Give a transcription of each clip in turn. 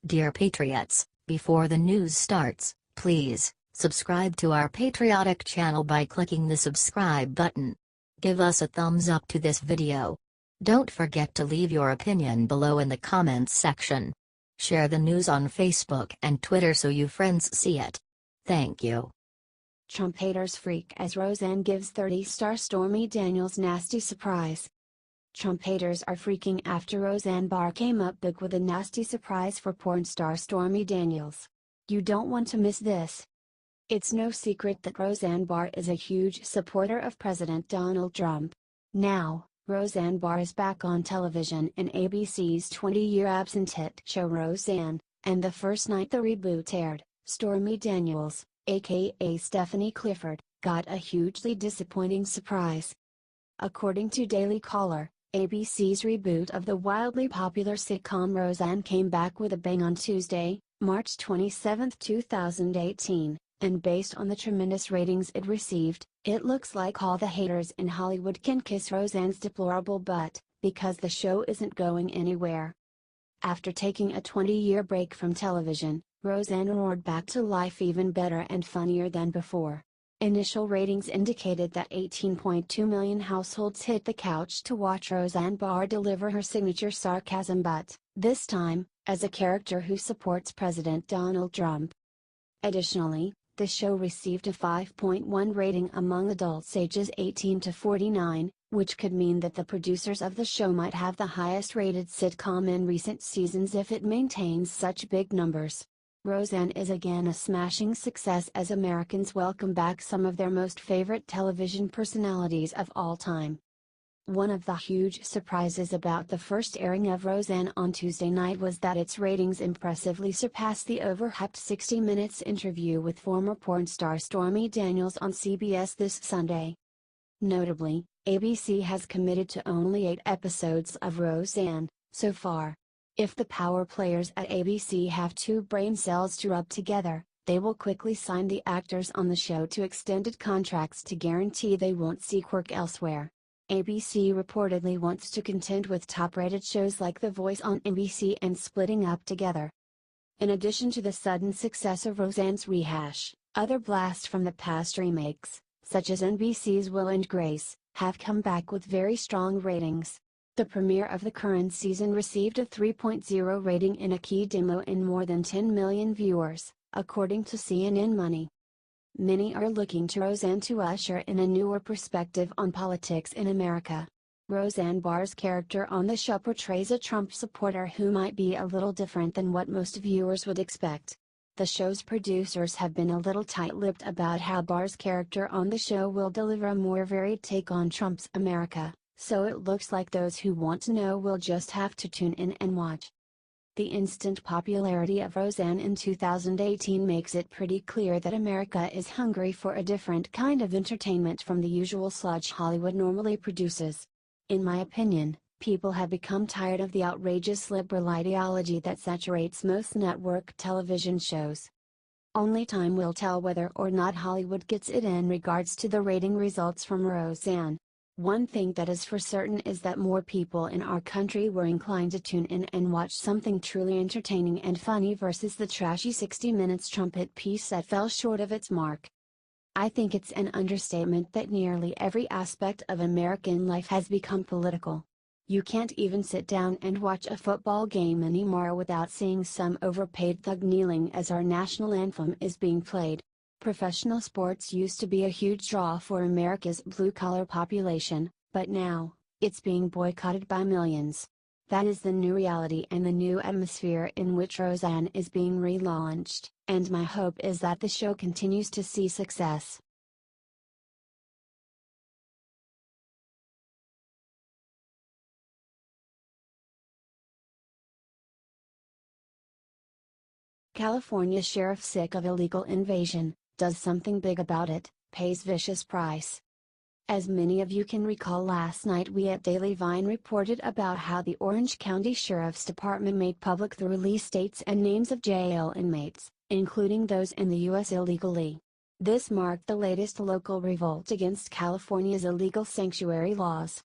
Dear Patriots, before the news starts, please subscribe to our patriotic channel by clicking the subscribe button. Give us a thumbs up to this video. Don't forget to leave your opinion below in the comments section. Share the news on Facebook and Twitter so you friends see it. Thank you. Trump haters freak as Roseanne gives 30-star Stormy Daniels nasty surprise. Trump haters are freaking after Roseanne Barr came up big with a nasty surprise for porn star Stormy Daniels. You don't want to miss this. It's no secret that Roseanne Barr is a huge supporter of President Donald Trump. Now, Roseanne Barr is back on television in ABC's 20-year absent hit show Roseanne, and the first night the reboot aired, Stormy Daniels, aka Stephanie Clifford, got a hugely disappointing surprise. According to Daily Caller, ABC's reboot of the wildly popular sitcom Roseanne came back with a bang on Tuesday, March 27, 2018, and based on the tremendous ratings it received, it looks like all the haters in Hollywood can kiss Roseanne's deplorable butt, because the show isn't going anywhere. After taking a 20-year break from television, Roseanne roared back to life even better and funnier than before. Initial ratings indicated that 18.2 million households hit the couch to watch Roseanne Barr deliver her signature sarcasm, but, this time, as a character who supports President Donald Trump. Additionally, the show received a 5.1 rating among adults ages 18 to 49, which could mean that the producers of the show might have the highest rated sitcom in recent seasons if it maintains such big numbers. Roseanne is again a smashing success as Americans welcome back some of their most favorite television personalities of all time. One of the huge surprises about the first airing of Roseanne on Tuesday night was that its ratings impressively surpassed the overhyped 60 Minutes interview with former porn star Stormy Daniels on CBS this Sunday. Notably, ABC has committed to only 8 episodes of Roseanne, so far. If the power players at ABC have 2 brain cells to rub together, they will quickly sign the actors on the show to extended contracts to guarantee they won't seek work elsewhere. ABC reportedly wants to contend with top-rated shows like The Voice on NBC and splitting up together. In addition to the sudden success of Roseanne's rehash, other blasts from the past remakes, such as NBC's Will and Grace, have come back with very strong ratings. The premiere of the current season received a 3.0 rating in a key demo and more than 10 million viewers, according to CNN Money. Many are looking to Roseanne to usher in a newer perspective on politics in America. Roseanne Barr's character on the show portrays a Trump supporter who might be a little different than what most viewers would expect. The show's producers have been a little tight-lipped about how Barr's character on the show will deliver a more varied take on Trump's America. So it looks like those who want to know will just have to tune in and watch. The instant popularity of Roseanne in 2018 makes it pretty clear that America is hungry for a different kind of entertainment from the usual sludge Hollywood normally produces. In my opinion, people have become tired of the outrageous liberal ideology that saturates most network television shows. Only time will tell whether or not Hollywood gets it in regards to the rating results from Roseanne. One thing that is for certain is that more people in our country were inclined to tune in and watch something truly entertaining and funny versus the trashy 60 Minutes trumpet piece that fell short of its mark. I think it's an understatement that nearly every aspect of American life has become political. You can't even sit down and watch a football game anymore without seeing some overpaid thug kneeling as our national anthem is being played. Professional sports used to be a huge draw for America's blue-collar population, but now, it's being boycotted by millions. That is the new reality and the new atmosphere in which Roseanne is being relaunched, and my hope is that the show continues to see success. California sheriff sick of illegal invasion, does something big about it, pays vicious price. As many of you can recall, last night we at Daily Vine reported about how the Orange County Sheriff's Department made public the release dates and names of jail inmates, including those in the U.S. illegally. This marked the latest local revolt against California's illegal sanctuary laws.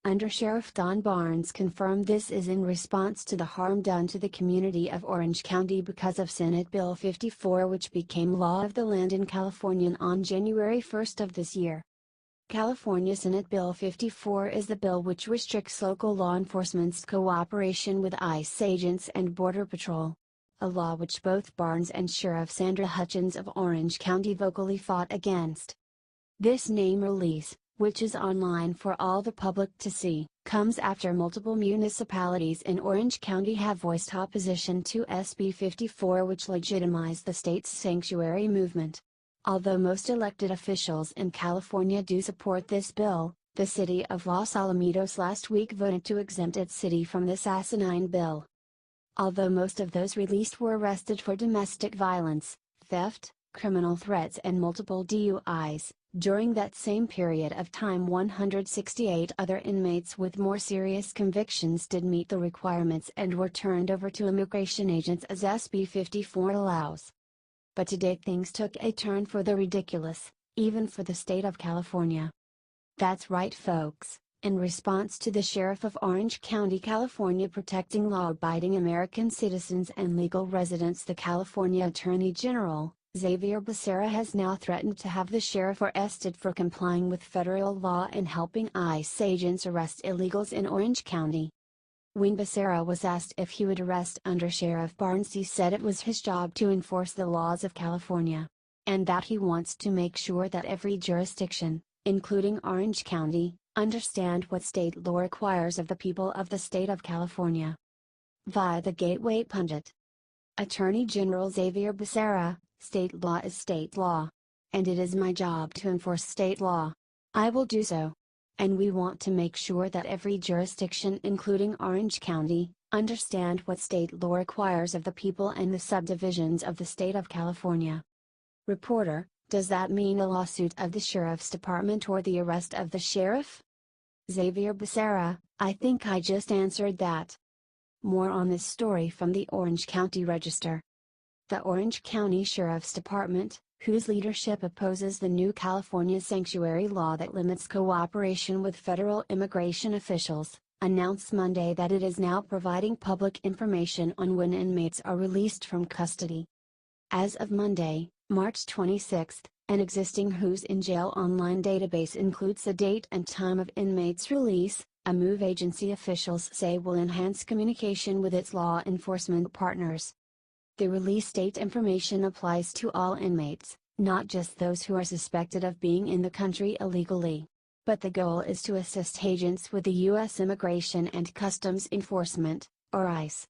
Undersheriff Don Barnes confirmed this is in response to the harm done to the community of Orange County because of Senate Bill 54, which became law of the land in California on January 1 of this year. California Senate Bill 54 is the bill which restricts local law enforcement's cooperation with ICE agents and Border Patrol. A law which both Barnes and Sheriff Sandra Hutchins of Orange County vocally fought against. This name release, which is online for all the public to see, comes after multiple municipalities in Orange County have voiced opposition to SB 54, which legitimized the state's sanctuary movement. Although most elected officials in California do support this bill, the city of Los Alamitos last week voted to exempt its city from this asinine bill. Although most of those released were arrested for domestic violence, theft, criminal threats and multiple DUIs, during that same period of time 168 other inmates with more serious convictions did meet the requirements and were turned over to immigration agents as SB 54 allows. But today things took a turn for the ridiculous, even for the state of California. That's right folks, in response to the Sheriff of Orange County, California protecting law-abiding American citizens and legal residents, the California Attorney General, Xavier Becerra, has now threatened to have the sheriff arrested for complying with federal law and helping ICE agents arrest illegals in Orange County. When Becerra was asked if he would arrest Undersheriff Barnes, he said it was his job to enforce the laws of California, and that he wants to make sure that every jurisdiction, including Orange County, understand what state law requires of the people of the state of California. Via the Gateway Pundit, Attorney General Xavier Becerra, state law is state law. And it is my job to enforce state law. I will do so. And we want to make sure that every jurisdiction, including Orange County, understand what state law requires of the people and the subdivisions of the state of California. Reporter, does that mean a lawsuit of the sheriff's department or the arrest of the sheriff? Xavier Becerra, I think I just answered that. More on this story from the Orange County Register. The Orange County Sheriff's Department, whose leadership opposes the new California sanctuary law that limits cooperation with federal immigration officials, announced Monday that it is now providing public information on when inmates are released from custody. As of Monday, March 26, an existing Who's in Jail online database includes the date and time of inmates' release, a move agency officials say will enhance communication with its law enforcement partners. The release date information applies to all inmates, not just those who are suspected of being in the country illegally. But the goal is to assist agents with the U.S. Immigration and Customs Enforcement, or ICE.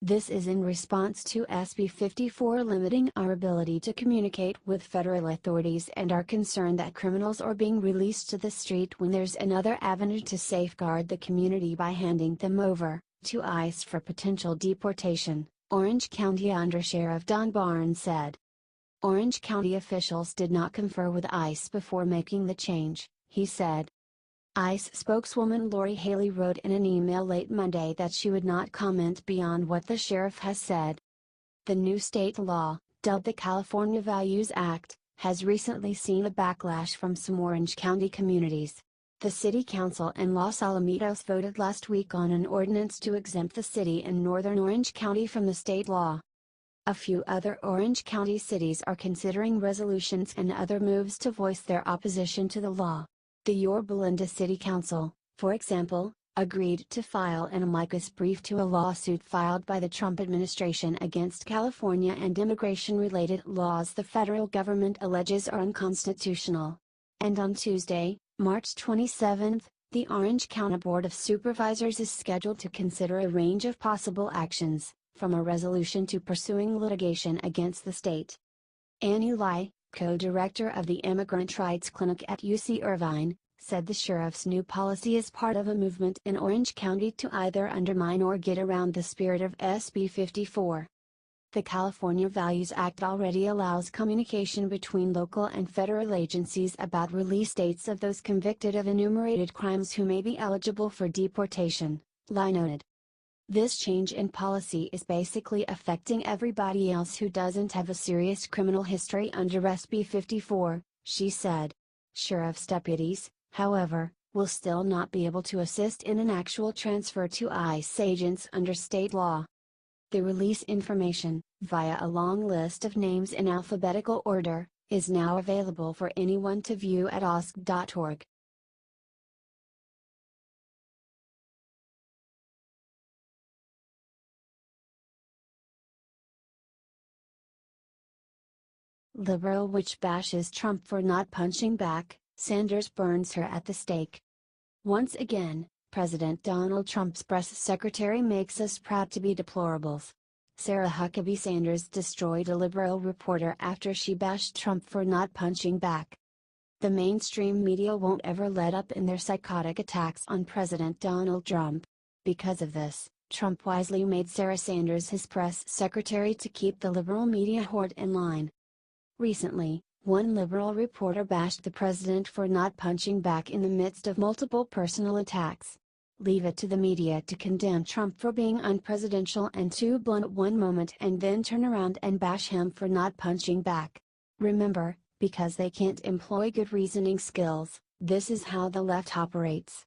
This is in response to SB 54 limiting our ability to communicate with federal authorities and our concern that criminals are being released to the street when there's another avenue to safeguard the community by handing them over to ICE for potential deportation, Orange County Undersheriff Don Barnes said. Orange County officials did not confer with ICE before making the change, he said. ICE spokeswoman Lori Haley wrote in an email late Monday that she would not comment beyond what the sheriff has said. The new state law, dubbed the California Values Act, has recently seen a backlash from some Orange County communities. The City Council in Los Alamitos voted last week on an ordinance to exempt the city and northern Orange County from the state law. A few other Orange County cities are considering resolutions and other moves to voice their opposition to the law. The Yorba Linda City Council, for example, agreed to file an amicus brief to a lawsuit filed by the Trump administration against California and immigration-related laws the federal government alleges are unconstitutional. And on Tuesday, March 27, the Orange County Board of Supervisors is scheduled to consider a range of possible actions, from a resolution to pursuing litigation against the state. Annie Lai, co-director of the Immigrant Rights Clinic at UC Irvine, said the sheriff's new policy is part of a movement in Orange County to either undermine or get around the spirit of SB 54. The California Values Act already allows communication between local and federal agencies about release dates of those convicted of enumerated crimes who may be eligible for deportation, Lai noted. This change in policy is basically affecting everybody else who doesn't have a serious criminal history under SB 54, she said. Sheriff's deputies, however, will still not be able to assist in an actual transfer to ICE agents under state law. The release information, via a long list of names in alphabetical order, is now available for anyone to view at osc.org. Liberal witch bashes Trump for not punching back, Sanders burns her at the stake. Once again, President Donald Trump's press secretary makes us proud to be deplorables. Sarah Huckabee Sanders destroyed a liberal reporter after she bashed Trump for not punching back. The mainstream media won't ever let up in their psychotic attacks on President Donald Trump. Because of this, Trump wisely made Sarah Sanders his press secretary to keep the liberal media horde in line. Recently, one liberal reporter bashed the president for not punching back in the midst of multiple personal attacks. Leave it to the media to condemn Trump for being unpresidential and too blunt one moment and then turn around and bash him for not punching back. Remember, because they can't employ good reasoning skills, this is how the left operates.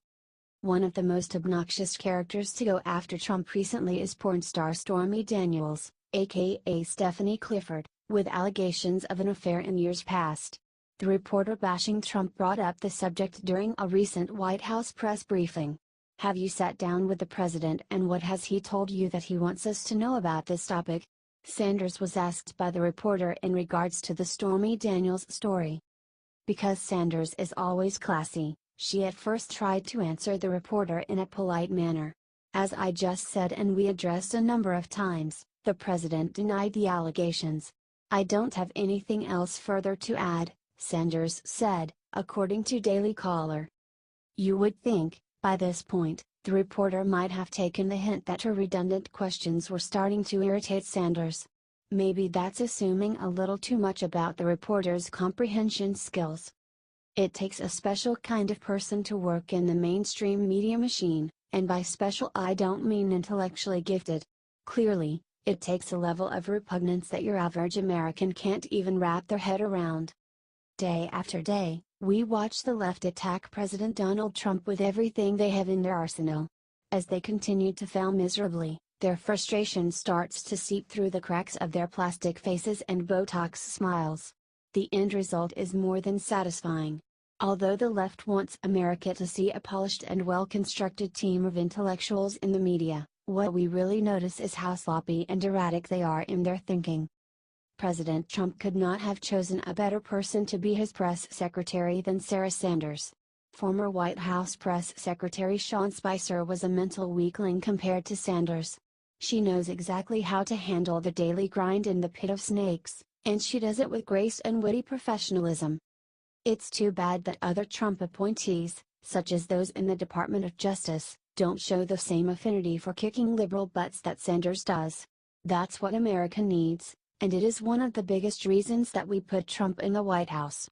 One of the most obnoxious characters to go after Trump recently is pornstar Stormy Daniels, aka Stephanie Clifford, with allegations of an affair in years past. The reporter bashing Trump brought up the subject during a recent White House press briefing. Have you sat down with the president and what has he told you that he wants us to know about this topic? Sanders was asked by the reporter in regards to the Stormy Daniels story. Because Sanders is always classy, she at first tried to answer the reporter in a polite manner. As I just said and we addressed a number of times, the president denied the allegations. I don't have anything else further to add, Sanders said, according to Daily Caller. You would think, by this point, the reporter might have taken the hint that her redundant questions were starting to irritate Sanders. Maybe that's assuming a little too much about the reporter's comprehension skills. It takes a special kind of person to work in the mainstream media machine, and by special I don't mean intellectually gifted. Clearly, it takes a level of repugnance that your average American can't even wrap their head around. Day after day, we watch the left attack President Donald Trump with everything they have in their arsenal. As they continue to fail miserably, their frustration starts to seep through the cracks of their plastic faces and Botox smiles. The end result is more than satisfying. Although the left wants America to see a polished and well-constructed team of intellectuals in the media, what we really notice is how sloppy and erratic they are in their thinking. President Trump could not have chosen a better person to be his press secretary than Sarah Sanders. Former White House Press Secretary Sean Spicer was a mental weakling compared to Sanders. She knows exactly how to handle the daily grind in the pit of snakes, and she does it with grace and witty professionalism. It's too bad that other Trump appointees, such as those in the Department of Justice, don't show the same affinity for kicking liberal butts that Sanders does. That's what America needs, and it is one of the biggest reasons that we put Trump in the White House.